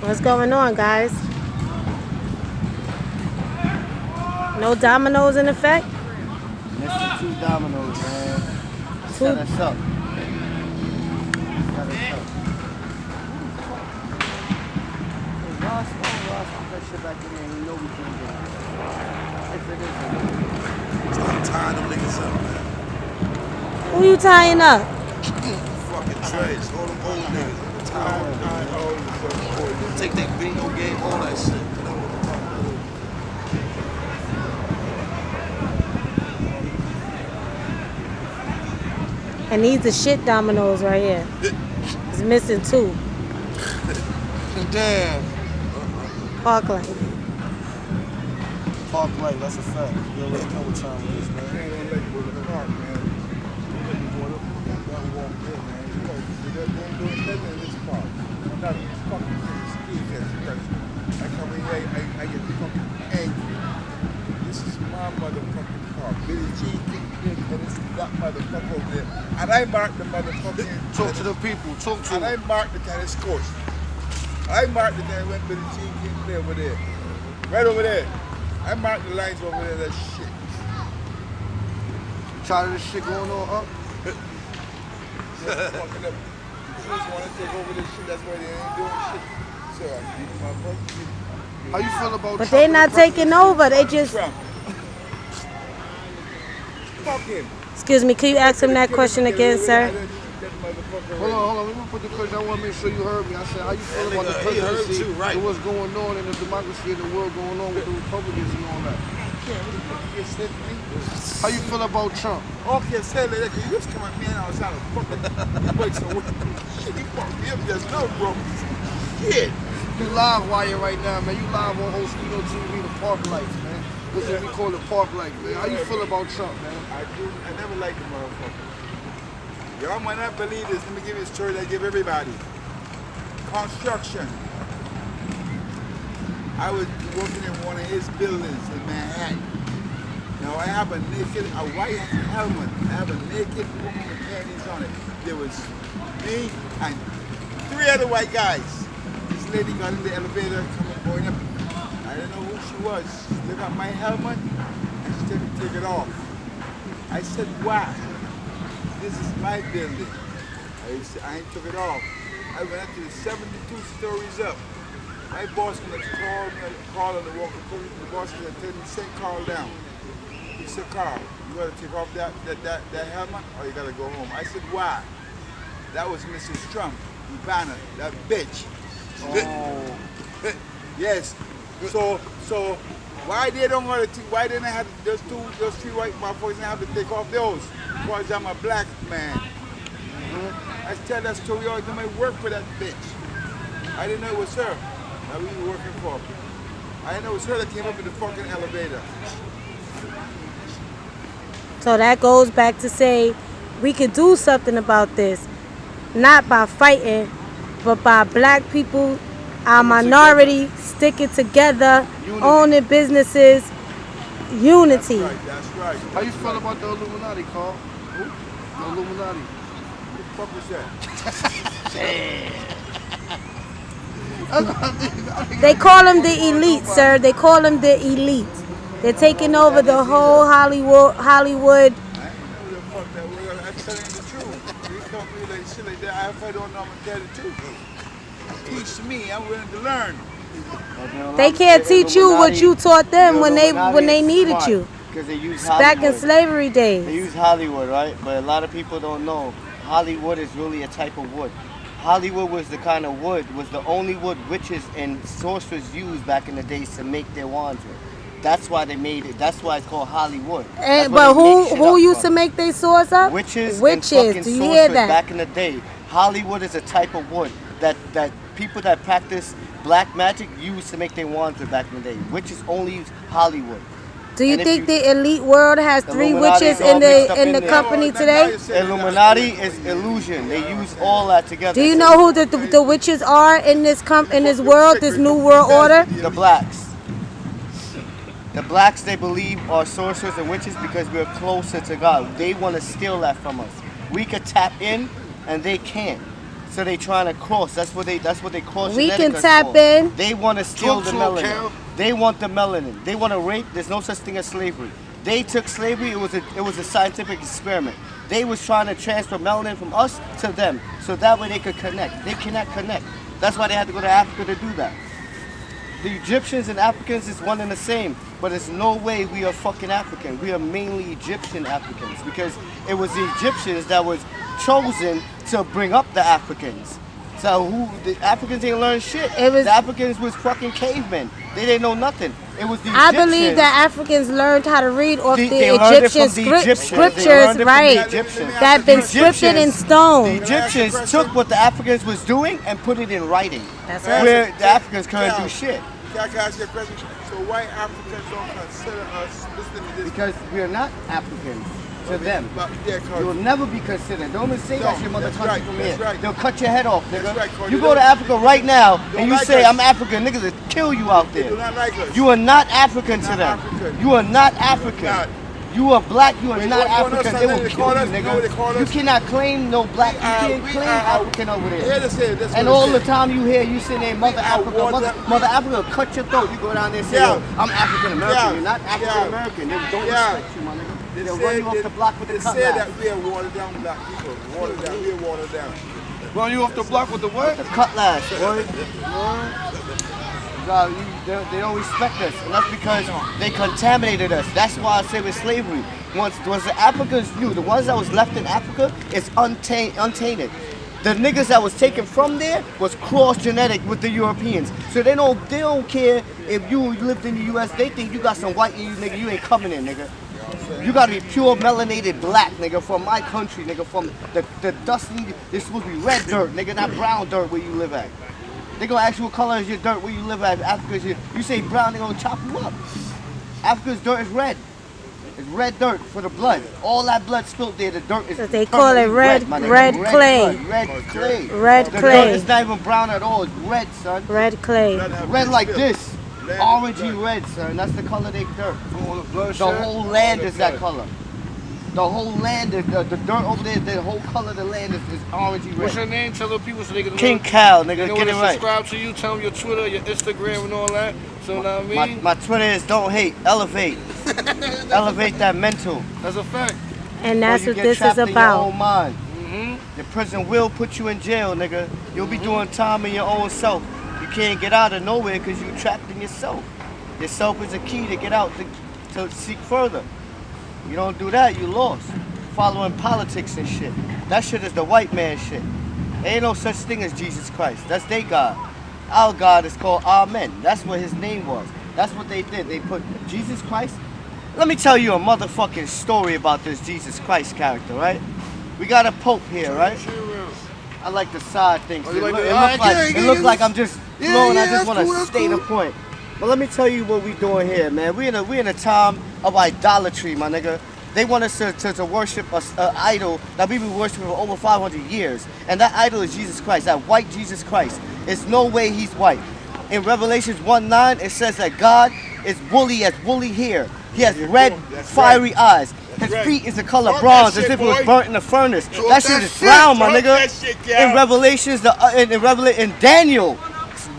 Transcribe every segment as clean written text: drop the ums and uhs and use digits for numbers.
What's going on, guys? No dominoes in effect? Mr. Two Dominoes, man. Two. Set us up. Set us up. Hey, Ross, put that shit back in there. You know we can get it. If it is, Stop tying them niggas up, man. Who you tying up? Fucking trash. All them old niggas. Tie them. Take that bingo game, all that shit. And these are shit dominoes right here. It's missing two. Damn. Parkland. Park light, that's a fact. You already know what time it is, man. I get fucking angry. This is my motherfucking park. Billy Jean kicked me and it's that motherfucker over there. And I marked the motherfucking... Talk to the people. Talk to And I them. marked the tennis courts. I marked the tennis when Billy Jean kicked me over there. Right over there. I marked the lines over there, that shit. Tired of this shit going on, huh? Fucking up. Just want to take over this shit, that's why they ain't doing shit. So I keep my fucking... How you feel about But Trump they're and not the taking over. They just... Trump. Fuck him. Excuse me, can you ask him that question again, sir? Hold on. Let me put the question. I want to make sure you heard me. I said, how you feel about the He heard presidency too, right. and what's going on in the democracy in the world going on with the Republicans and all that? How you feel about Trump? Okay, say that you just come at me and I was trying to fucking break some shit. You fucked me up just now, bro. Shit. You live wire right now, man. You live on Oskino TV, the Park Lights, man. This is what we call the Park Lights, man. How you feel about Trump, man? I never liked the motherfucker. Y'all might not believe this. Let me give you a story that I give everybody. Construction. I was working in one of his buildings in Manhattan. Now I have a white helmet. I have a naked woman with panties on it. There was me and 3 other white guys. This lady got in the elevator, going up. I didn't know who she was. She took out my helmet and she told me to take it off. I said, why? This is my building. I took it off. I went up to the 72 stories up. My boss gonna call on the walker. The boss gonna tell me, send Carl down. He said, Carl, you gotta take off that helmet or you gotta go home. I said, why? That was Mrs. Trump, Ivana, that bitch. Oh. Yes. So why they don't want to? Why didn't I have those 3 white motherfuckers have to take off those? Because I'm a black man. I tell that story all the time. I work for that bitch. I didn't know it was her that we were working for. I didn't know it was her that came up in the fucking elevator. So that goes back to say we could do something about this. Not by fighting, but by black people, our minority, sticking together, owning businesses, unity. That's right. How you feel about the Illuminati, Carl? Who? The Illuminati. Who the fuck was that? They call them the elite, sir. They call them the elite. They're taking over the whole Hollywood. I ain't know who the fuck that was. I'm telling you the truth. You come to me like shit like that. If I don't know, I'm gonna tell the truth. Teach me. I'm willing to learn. They can't teach you what you taught them when they needed you. Because they use Back in Hollywood. slavery They days. use Hollywood, right? But a lot of people don't know. Hollywood is really a type of wood. Hollywood was the kind of wood, was the only wood witches and sorcerers used back in the days to make their wands with. That's why they made it. That's why it's called Hollywood. And, That's but where they make shit who up used from. to make their swords up? Witches and Witches. fucking Do you hear sorcerers that? back in the day. Hollywood is a type of wood that people that practice black magic used to make their wands with back in the day. Witches only use Hollywood. Do you And if think you- the elite world has 3 Illuminati witches is all in mixed up the in there. company Now today? you said it. Illuminati is illusion. They use all that together. Do you know who the witches are in this world, this new world order? The blacks. The blacks, they believe, are sorcerers and witches because we're closer to God. They want to steal that from us. We could tap in, and they can't. So they trying to cross. That's what they cross. We can genetic us tap for. in. They want to steal Talk the to 'em, melanin. Cal. They want the melanin. They want to rape. There's no such thing as slavery. They took slavery. It was a scientific experiment. They was trying to transfer melanin from us to them, so that way they could connect. They cannot connect. That's why they had to go to Africa to do that. The Egyptians and Africans is one and the same, but there's no way we are fucking African. We are mainly Egyptian Africans because it was the Egyptians that was chosen to bring up the Africans. So the Africans didn't learn shit. The Africans was fucking cavemen. They didn't know nothing. It was the I Egyptians. believe that Africans learned how to read off the They learned it Egyptian from the Egyptians. They scriptures, learned it from the right? Egyptians. That been The scripted in Egyptians- stone. The Egyptians took what the Africans was doing and put it in writing. That's right. Where the Africans couldn't do shit. Can I ask you a question? So why Africans don't consider us listening to this? Because we are not Africans to them. But, yeah, You will never be considered. Don't even say that's your mother that's country right, from that's here. right. They'll cut your head off, nigga. That's right, Cody. You go to Africa right now and you like say us. I'm African, niggas will kill you out They there. do not like us. You are not African to Not them. African. You are not African. Not. You are black, you are Wait, not you wanna know African. They something will they kill call you, us? You know what they call nigga. You us? cannot claim no black, you can't we claim are- African over Here there. to say it, that's And what all it the is. time you hear you say name Mother are Africa, water- Mother Africa will cut your throat. You go down there and say, Yeah. yo, I'm African American. Yeah. You're not African American. They don't Yeah. respect you, my nigga. They They'll say- run you off the block with the They say cutlass. that we are watered down black people. Watered down. We are watered down. Run you off the block with the what? The cutlass, boy. They don't respect us, and that's because they contaminated us. That's why I say with slavery. Once the Africans knew, the ones that was left in Africa is untainted. The niggas that was taken from there was cross-genetic with the Europeans. So they don't care if you lived in the U.S. They think you got some white in you, nigga. You ain't coming in, nigga. You gotta be pure melanated black, nigga, from my country, nigga, from the dusty, it's supposed to be red dirt, nigga, not brown dirt where you live at. They gonna ask you what color is your dirt where you live at. Africa's you say brown, they gonna chop you up. Africa's dirt is red. It's red dirt for the blood. All that blood spilled there, the dirt is So they call it permanently red- my nigga. red clay. blood, red clay. Red The clay. dirt is not even brown at all, it's red, son. Red clay. Red like this. Orangey red, son. That's the color they dirt. The whole land is that color. The whole land, the dirt over there, the whole color of the land is orangey What's your red. name? Tell the people so they can King know. Cal, They nigga, know get to it right. subscribe to you. Tell them your Twitter, your Instagram, and all that. So what I mean, My Twitter is don't hate, elevate. Elevate that mental. that's a fact. And that's Or you what get this trapped is in your own about. mind. The prison will put you in jail, nigga. You'll be doing time in your own self. You can't get out of nowhere because you trapped in yourself. Yourself is a key to get out to seek further. You don't do that, you lost. Following politics and shit. That shit is the white man shit. There ain't no such thing as Jesus Christ. That's their God. Our God is called Amen. That's what his name was. That's what they did. They put Jesus Christ. Let me tell you a motherfucking story about this Jesus Christ character, right? We got a pope here, right? I like the side things. Oh, It you like look, the- it alright, look like, yeah, it look yeah, like I'm just yeah, flowing. I yeah, just that's want cool, to that's state a cool. point. But let me tell you what we doing here, man. We in a time of idolatry, my nigga. They want us to worship an idol that we've been worshiping for over 500 years. And that idol is Jesus Christ, that white Jesus Christ. It's no way he's white. In Revelations 1:9, it says that God is woolly, has woolly hair. He has red, That's fiery eyes. His right. feet is the color Talk bronze, that as shit, if it was boy. burnt in the furnace. Talk That shit that is shit. brown, my Talk nigga. that shit, yeah. In Revelations, in Daniel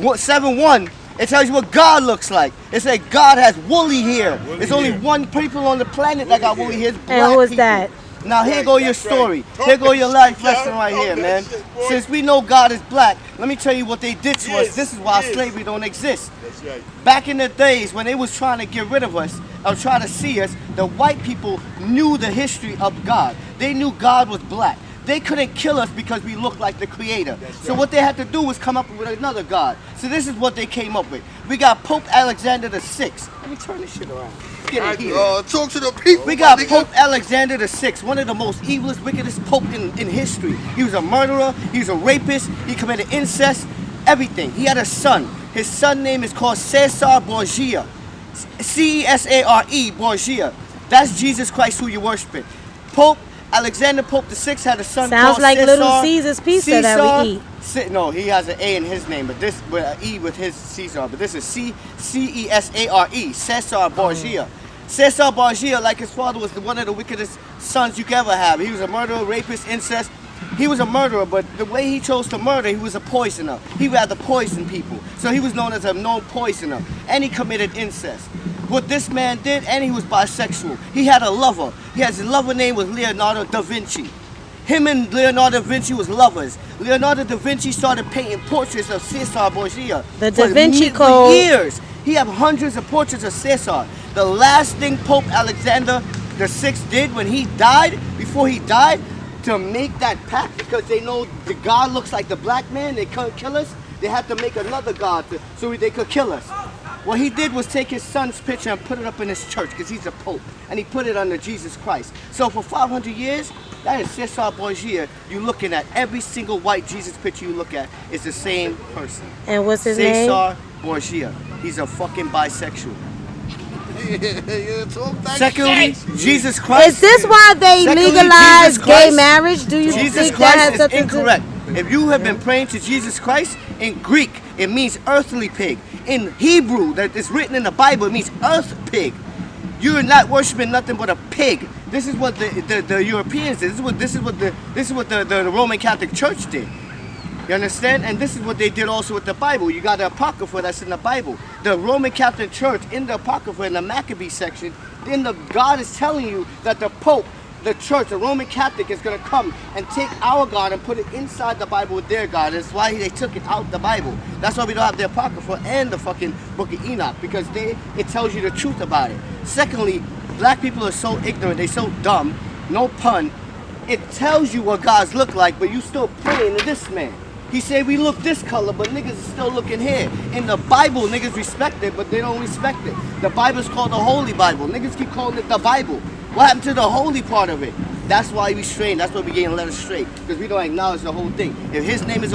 7:1, it tells you what God looks like. It said God has woolly hair. There's only hair. one people on the planet that got woolly hair. It's black And who is people. that? Now here Right, go your that's right. story. Talk Here go that your shit, life y'all. lesson right Talk here, that man. shit, boy. Since we know God is black, let me tell you what they did to us. Yes, This is why yes. slavery don't exist. That's right. Back in the days when they was trying to get rid of us or try to see us, the white people knew the history of God. They knew God was black. They couldn't kill us because we looked like the creator. So what they had to do was come up with another God. So this is what they came up with. We got Pope Alexander VI. Let me turn this shit around. Get it here. Talk to the people. We got Pope Alexander VI, one of the most evilest, wickedest pope in history. He was a murderer, he was a rapist, he committed incest, everything. He had a son. His son name is called Cesar Borgia. C-E-S-A-R-E, Borgia. That's Jesus Christ who you're worshiping. Pope Alexander Pope VI had a son Sounds called like Cesar. Little Caesar's pizza that we eat. No, he has an A in his name, but this with an E with his Caesar. But this is C-E-S-A-R-E, Cesar Borgia. Cesar Borgia, like his father, was one of the wickedest sons you could ever have. He was a murderer, rapist, incest. He was a murderer, but the way he chose to murder, he was a poisoner. He rather poison people. So he was known as a known poisoner. And he committed incest. What this man did, and he was bisexual. He had a lover. His lover name was Leonardo da Vinci. Him and Leonardo da Vinci was lovers. Leonardo da Vinci started painting portraits of Caesar Borgia. The Da Vinci Code. For years. He had hundreds of portraits of Caesar. The last thing Pope Alexander VI did when he died, before he died, to make that pact, because they know the God looks like the black man, they couldn't kill us, they had to make another God so they could kill us. What he did was take his son's picture and put it up in his church, because he's a pope, and he put it under Jesus Christ. So for 500 years, that is Caesar Borgia. You're looking at every single white Jesus picture you look at is the same person. And what's his name? Caesar Borgia. He's a fucking bisexual. Secondly, Jesus Christ. Is this why they Secondly, legalized Jesus Christ. gay marriage? Do you Jesus think that Christ has is something incorrect. If you have been praying to Jesus Christ, in Greek, it means earthly pig. In Hebrew, that is written in the Bible, it means earth pig. You are not worshiping nothing but a pig. This is what the Europeans did. This is what the Roman Catholic Church did. You understand? And this is what they did also with the Bible. You got the Apocrypha that's in the Bible. The Roman Catholic Church, in the Apocrypha, in the Maccabee section, God is telling you that the Pope, the church, the Roman Catholic is going to come and take our God and put it inside the Bible with their God. That's why they took it out the Bible. That's why we don't have the Apocrypha and the fucking Book of Enoch, because it tells you the truth about it. Secondly, black people are so ignorant, they're so dumb, no pun. It tells you what gods look like, but you still praying to this man. He said we look this color, but niggas is still looking here. In the Bible, niggas respect it, but they don't respect it. The Bible's called the Holy Bible. Niggas keep calling it the Bible. What happened to the holy part of it? That's why we strain. That's why we getting led astray, because we don't acknowledge the whole thing. If his name is